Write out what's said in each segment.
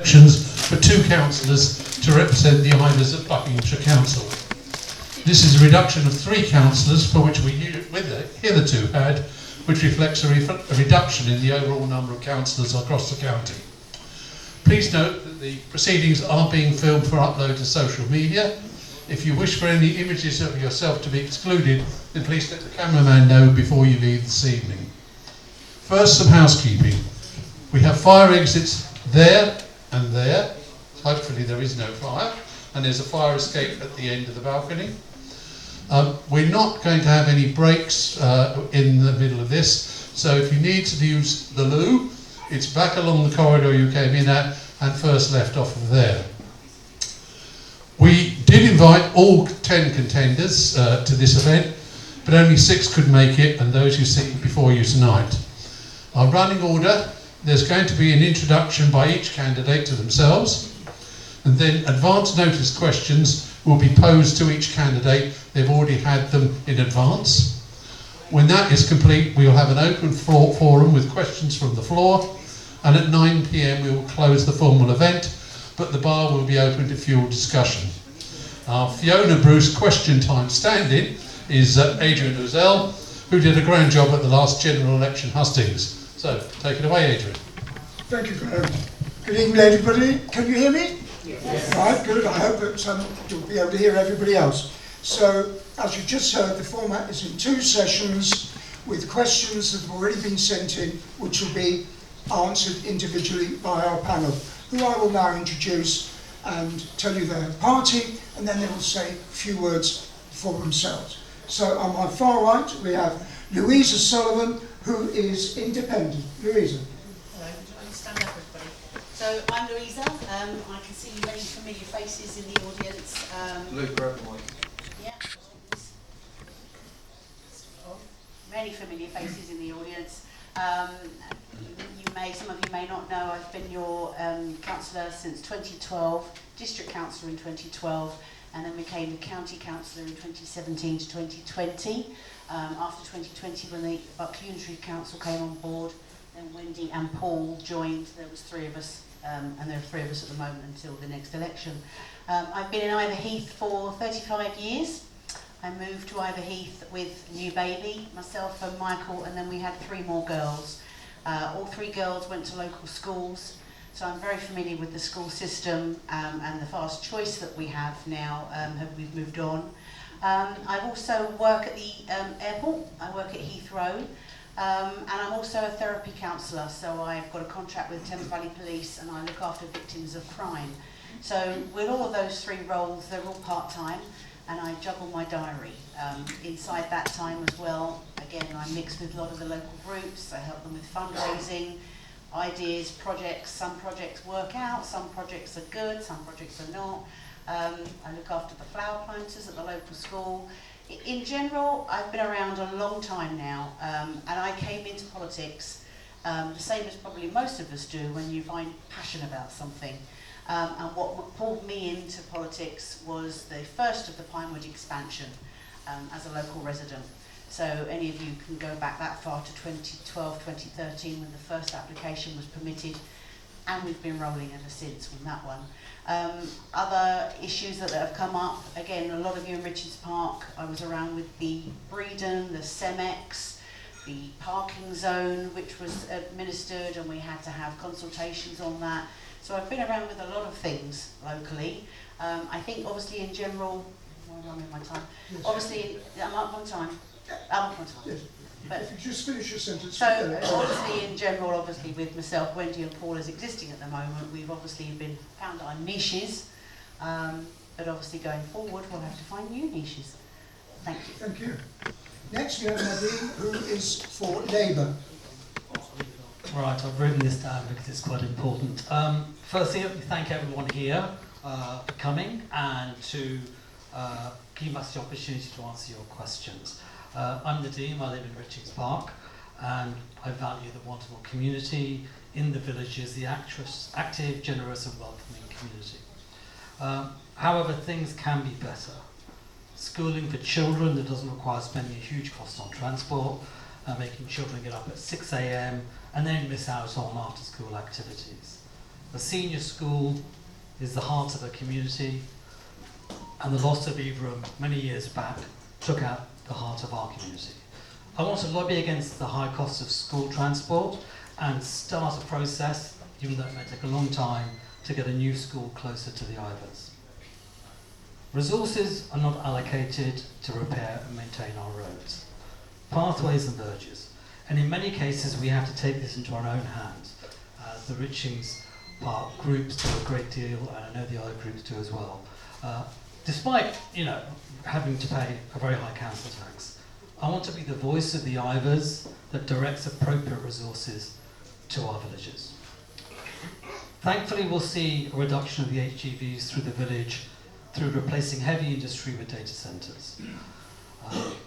elections for 2 councillors to represent the Ivors at Buckinghamshire Council. This is a reduction of 3 councillors for which we hitherto had, which reflects a reduction in the overall number of councillors across the county. Please note that the proceedings are being filmed for upload to social media. If you wish for any images of yourself to be excluded, then please let the cameraman know before you leave this evening. First, some housekeeping. We have fire exits there and there. Hopefully there is no fire. And there's a fire escape at the end of the balcony. We're not going to have any breaks in the middle of this. So if you need to use the loo, it's back along the corridor you came in at and first left off of there. We did invite all 10 contenders to this event, but only 6 could make it, and those you see before you tonight. Our running order, there's going to be an introduction by each candidate to themselves, and then advance notice questions will be posed to each candidate. They've already had them in advance. When that is complete, we will have an open forum with questions from the floor, and at 9 PM we will close the formal event, but the bar will be open to fuel discussion. Our Fiona Bruce question time stand-in is Adrian Ozell, who did a grand job at the last general election hustings. So, take it away, Adrian. Thank you, Graham. Good evening, everybody. Can you hear me? Yes. Right, good. I hope that you'll be able to hear everybody else. So, as you just heard, the format is in 2 sessions with questions that have already been sent in, which will be answered individually by our panel, who I will now introduce and tell you their party, and then they will say a few words for themselves. So, on my far right, we have Louisa Sullivan, who is independent. Louisa. Hello, stand up everybody. So I'm Louisa, I can see many familiar faces in the audience. Luke, grab the mic. Yeah. Many familiar faces in the audience. Some of you may not know, I've been your councillor since 2012, district councillor in 2012, and then became the county councillor in 2017 to 2020. After 2020, when the Buckley Unitary Council came on board, then Wendy and Paul joined. There was 3 of us, and there are 3 of us at the moment until the next election. I've been in Ivor Heath for 35 years. I moved to Ivor Heath with a new baby, myself and Michael, and then we had 3 more girls. All 3 girls went to local schools, so I'm very familiar with the school system and the fast choice that we have now. We've moved on. I also work at the airport. I work at Heathrow, and I'm also a therapy counsellor, so I've got a contract with Thames Valley Police and I look after victims of crime. So with all of those 3 roles, they're all part-time, and I juggle my diary. Inside that time as well, again, I mix with a lot of the local groups. I help them with fundraising, ideas, projects. Some projects work out, some projects are good, some projects are not. I look after the flower planters at the local school. In general, I've been around a long time now, and I came into politics the same as probably most of us do when you find passion about something. And what pulled me into politics was the first of the Pinewood expansion as a local resident. So any of you can go back that far to 2012, 2013 when the first application was permitted, and we've been rolling ever since from that one. Other issues that have come up, again, a lot of you in Richards Park, I was around with the Breeden, the Cemex, the parking zone, which was administered, and we had to have consultations on that. So I've been around with a lot of things locally. I think obviously in general, I'm in my time. Yes. Obviously, I'm up on time. I'm up on time. Yes. But if you just finish your sentence. So obviously in general, obviously with myself, Wendy and Paul as existing at the moment, we've obviously found our niches, but obviously going forward we'll have to find new niches. Thank you. Thank you. Next we have Nadine, who is for Labour. Right, I've written this down because it's quite important. Firstly, let me thank everyone here for coming and to give us the opportunity to answer your questions. I'm Nadeem, I live in Richards Park, and I value the wonderful community in the villages, the active, generous and welcoming community. However, things can be better. Schooling for children that doesn't require spending a huge cost on transport, making children get up at 6 AM and then miss out on after-school activities. A senior school is the heart of a community, and the loss of Evesham many years back took out the heart of our community. I want to lobby against the high cost of school transport and start a process, even though it may take a long time, to get a new school closer to the Ivors. Resources are not allocated to repair and maintain our roads, pathways and verges, and in many cases we have to take this into our own hands. The Richings Park groups do a great deal, and I know the other groups do as well. Despite, having to pay a very high council tax, I want to be the voice of the Ivors that directs appropriate resources to our villages. Thankfully, we'll see a reduction of the HGVs through the village through replacing heavy industry with data centres.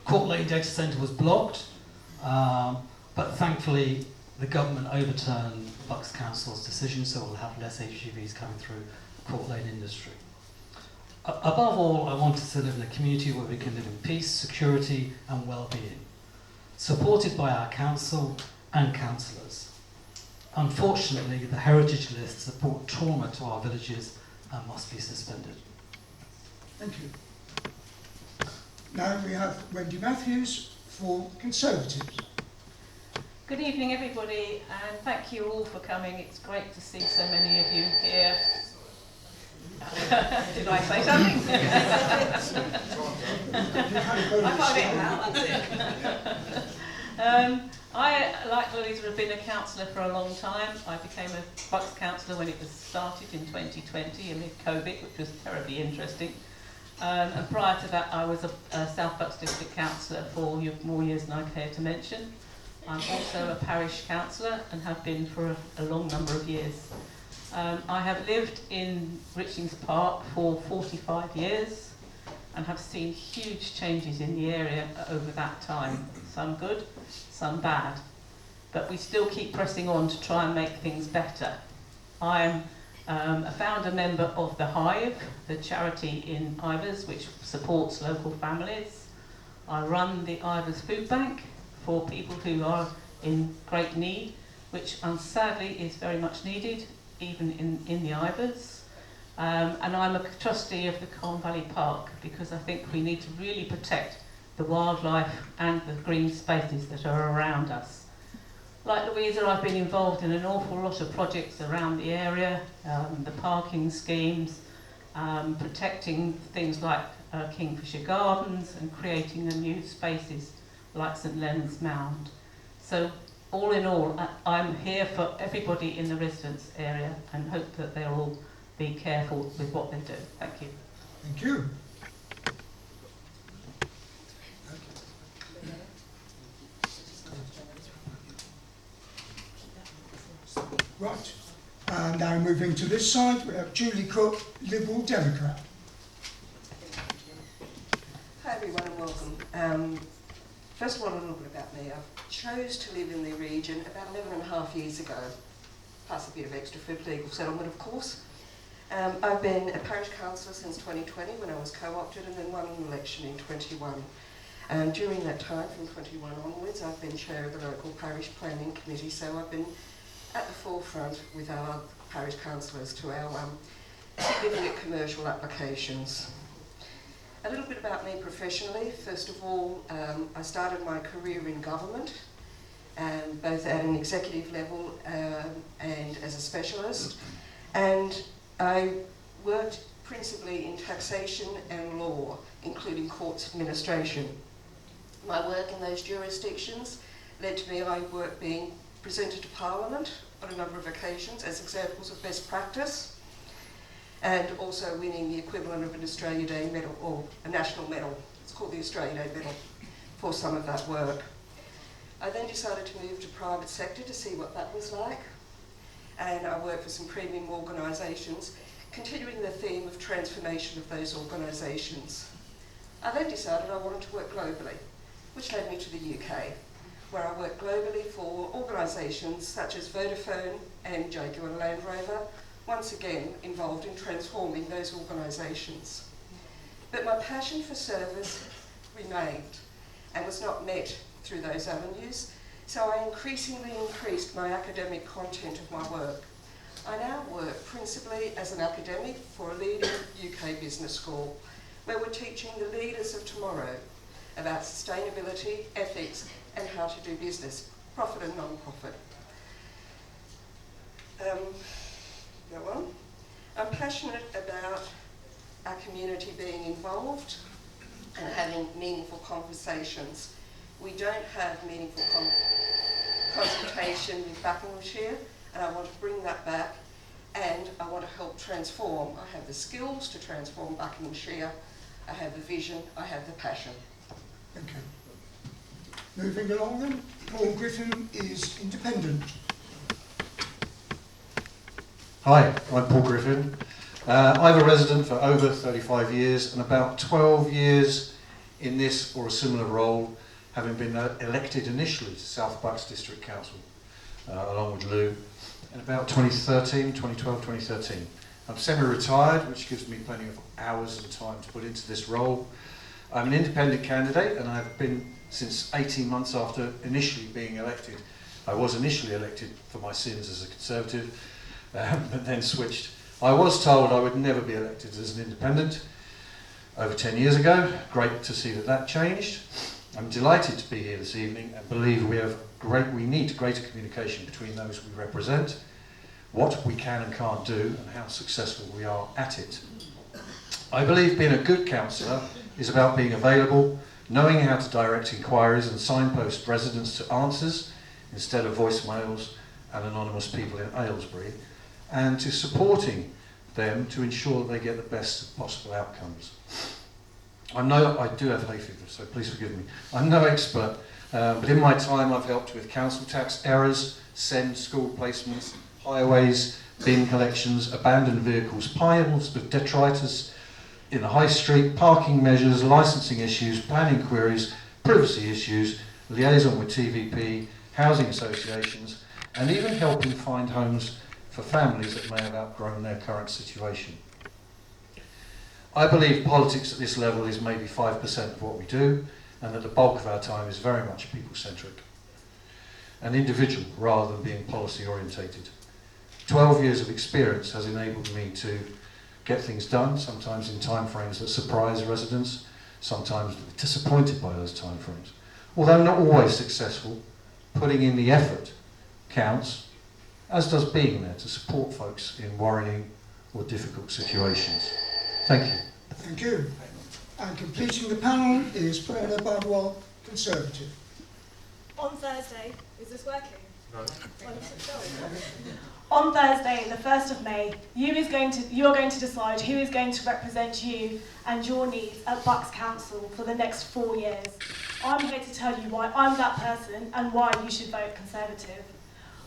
Court Lane data centre was blocked, but thankfully the government overturned Bucks Council's decision, so we'll have less HGVs coming through Court Lane industry. Above all, I want us to live in a community where we can live in peace, security and well-being, supported by our council and councillors. Unfortunately, the heritage lists have brought trauma to our villages and must be suspended. Thank you. Now we have Wendy Matthews for Conservatives. Good evening, everybody, and thank you all for coming. It's great to see so many of you here. Did I say something? I can't get out, that's it. I, like Louisa, have been a councillor for a long time. I became a Bucks councillor when it was started in 2020 amid COVID, which was terribly interesting. And prior to that, I was a South Bucks District Councillor for more years than I care to mention. I'm also a parish councillor and have been for a long number of years. I have lived in Richings Park for 45 years and have seen huge changes in the area over that time, some good, some bad. But we still keep pressing on to try and make things better. I am a founder member of The Hive, the charity in Ivors which supports local families. I run the Ivors Food Bank for people who are in great need, which sadly is very much needed, even in the Ivors. And I'm a trustee of the Colne Valley Park because I think we need to really protect the wildlife and the green spaces that are around us. Like Louisa, I've been involved in an awful lot of projects around the area, the parking schemes, protecting things like Kingfisher Gardens and creating the new spaces like St Leonard's Mound. So all in all, I'm here for everybody in the residence area and hope that they'll all be careful with what they do. Thank you. Thank you. Right, and now moving to this side, we have Julie Cook, Liberal Democrat. Hi everyone and welcome. First of all, a little bit about me. I chose to live in the region about 11.5 years ago, plus a bit of extra for legal settlement, of course. I've been a parish councillor since 2020 when I was co-opted and then won an election in 21. During that time, from 21 onwards, I've been chair of the local parish planning committee, so I've been at the forefront with our parish councillors to our significant commercial applications. A little bit about me professionally. First of all, I started my career in government, both at an executive level and as a specialist. And I worked principally in taxation and law, including courts administration. My work in those jurisdictions led to my work being presented to Parliament on a number of occasions as examples of best practice, and also winning the equivalent of an Australia Day medal, or a national medal, it's called the Australia Day medal, for some of that work. I then decided to move to private sector to see what that was like, and I worked for some premium organisations, continuing the theme of transformation of those organisations. I then decided I wanted to work globally, which led me to the UK, where I worked globally for organisations such as Vodafone and Jaguar Land Rover, once again involved in transforming those organisations. But my passion for service remained and was not met through those avenues, so I increasingly increased my academic content of my work. I now work principally as an academic for a leading UK business school, where we're teaching the leaders of tomorrow about sustainability, ethics, and how to do business, profit and non-profit. Go on. I'm passionate about our community being involved and having meaningful conversations. We don't have meaningful consultation with Buckinghamshire, and I want to bring that back, and I want to help transform. I have the skills to transform Buckinghamshire, I have the vision, I have the passion. Thank you. Moving along then, Paul Griffin is independent. Hi, I'm Paul Griffin. I'm a resident for over 35 years and about 12 years in this or a similar role, having been elected initially to South Bucks District Council, along with Lou, in about 2012, 2013. I'm semi-retired, which gives me plenty of hours and time to put into this role. I'm an independent candidate, and I've been since 18 months after initially being elected. I was initially elected for my sins as a Conservative, but then switched. I was told I would never be elected as an independent over 10 years ago. Great to see that that changed. I'm delighted to be here this evening and believe we need greater communication between those we represent, what we can and can't do, and how successful we are at it. I believe being a good councillor is about being available, knowing how to direct inquiries and signpost residents to answers instead of voicemails and anonymous people in Aylesbury, and to supporting them to ensure that they get the best possible outcomes. I do have hay fever, so please forgive me. I'm no expert, but in my time I've helped with council tax errors, SEND school placements, highways, bin collections, abandoned vehicles, piles of detritus in the high street, parking measures, licensing issues, planning queries, privacy issues, liaison with TVP, housing associations, and even helping find homes for families that may have outgrown their current situation. I believe politics at this level is maybe 5% of what we do, and that the bulk of our time is very much people-centric and individual rather than being policy-orientated. 12 years of experience has enabled me to get things done, sometimes in timeframes that surprise residents, sometimes disappointed by those timeframes. Although not always successful, putting in the effort counts, as does being there to support folks in worrying or difficult situations. Thank you. Thank you. And completing the panel is Prerna Badwal, Conservative. On Thursday, is this working? No. On Thursday, the 1st of May, you are going to decide who is going to represent you and your needs at Bucks Council for the next 4 years. I'm here to tell you why I'm that person and why you should vote Conservative.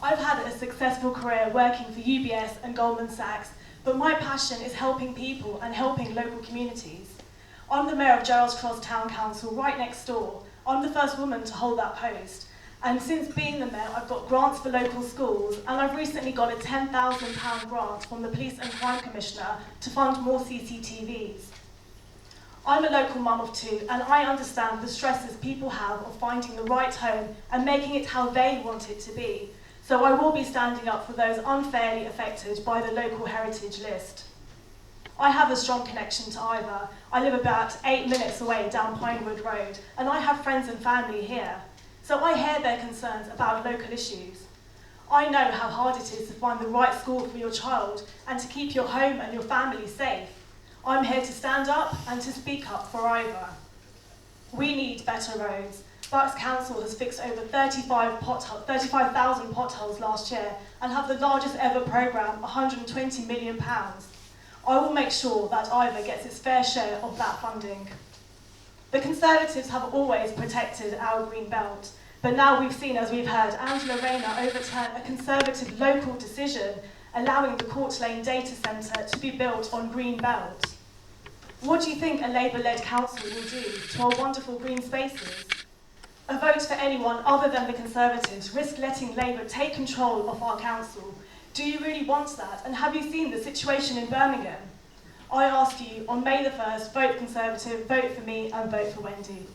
I've had a successful career working for UBS and Goldman Sachs, but my passion is helping people and helping local communities. I'm the Mayor of Gerrards Cross Town Council, right next door. I'm the first woman to hold that post. And since being the Mayor, I've got grants for local schools, and I've recently got a £10,000 grant from the Police and Crime Commissioner to fund more CCTVs. I'm a local mum of 2, and I understand the stresses people have of finding the right home and making it how they want it to be. So I will be standing up for those unfairly affected by the local heritage list. I have a strong connection to Ivor. I live about 8 minutes away down Pinewood Road, and I have friends and family here. So I hear their concerns about local issues. I know how hard it is to find the right school for your child and to keep your home and your family safe. I'm here to stand up and to speak up for Ivor. We need better roads. Bucks Council has fixed over 35,000 potholes last year and have the largest ever programme, £120 million. I will make sure that Ivor gets its fair share of that funding. The Conservatives have always protected our green belt, but now we've seen, as we've heard, Angela Rayner overturn a Conservative local decision allowing the Court Lane data centre to be built on green belt. What do you think a Labour-led council will do to our wonderful green spaces? A vote for anyone other than the Conservatives risks letting Labour take control of our council. Do you really want that? And have you seen the situation in Birmingham? I ask you, on May the 1st, vote Conservative, vote for me, and vote for Wendy.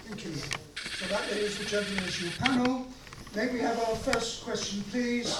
Thank you. So that, ladies and gentlemen, is your panel. May we have our first question, please?